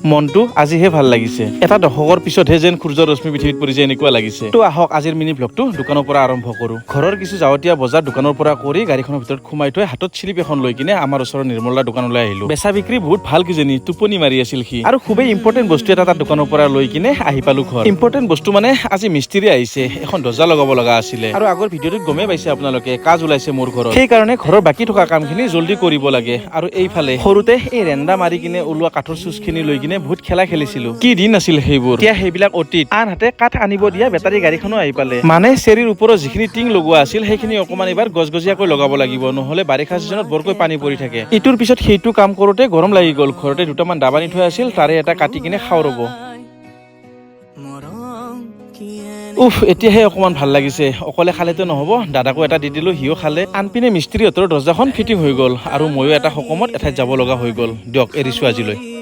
মনটো আজিহে ভাল লাগিছে এটা দশকৰ পিছতহে যেন সূৰ্যৰ ৰশ্মি পৃথিৱীত পৰিছে এনেকুৱা লাগিছে তো আহক আজিৰ মিনি ব্লগটো দোকানৰ পৰা আৰম্ভ কৰো ঘৰৰ কিছু যাৱতীয়া বজাৰ দোকানৰ পৰা কৰি গাড়ীখনৰ ভিতৰত সোমাই থৈ হাতত স্লিপ এখন লৈ কিনে আমাৰ ওচৰৰ নিৰ্মলা দোকানলৈ আহিলো বেচা বিক্ৰী বহুত ভাল কিজনী টোপনি মাৰি আছিল সি আৰু খুবেই ইম্পৰ্টেণ্ট বস্তু এটা তাত দোকানৰ পৰা লৈ কিনে আহি পালো ঘৰ ইম্পৰ্টেণ্ট বস্তু মানে আজি মিস্ত্ৰী আহিছে এখন দৰ্জা লগাব লগা আছিলে আৰু আগৰ ভিডিঅ'টোত গমেই পাইছে আপোনালোকে কাজ ওলাইছে মোৰ ঘৰত সেইকাৰণে ঘৰৰ বাকী থকা কামখিনি জলদি কৰিব লাগে আৰু এইফালে সৰুতে এই ৰেন্দা মাৰি কিনে ওলোৱা কাঠৰ চুজখিনি লৈ কিনে বহুত খেলা খেলিছিলো কি দিন আছিল সেইবোৰ এতিয়া সেইবিলাক অতীত আনহাতে কাঠ আনিব দিয়া বেটাৰী গাড়ীখনো আহি পালে মানে চেৰীৰ ওপৰত যিখিনি টিং লগোৱা আছিল সেইখিনি অকমান এবাৰ গজগজীয়াকৈ লগাব লাগিব নহলে বাৰিষা চিজনত বৰকৈ পানী পৰি থাকে ইটোৰ পিছত সেইটো কাম কৰোতে গৰম লাগি গ'ল ঘৰতে দুটামান দাবানি থৈ আছিল তাৰে এটা কাটি কিনে খাও ৰব এতিয়াহে অকমান ভাল লাগিছে অকলে খালেতো নহব দাদাকো এটা দি দিলো সিও খালে আনপিনে মিস্ত্ৰীহঁতৰ দৰ্জাখন ফিটিং হৈ গ'ল আৰু ময়ো এটা সকামত এঠাইত যাব লগা হৈ গ'ল দিয়ক এৰিছো আজিলৈ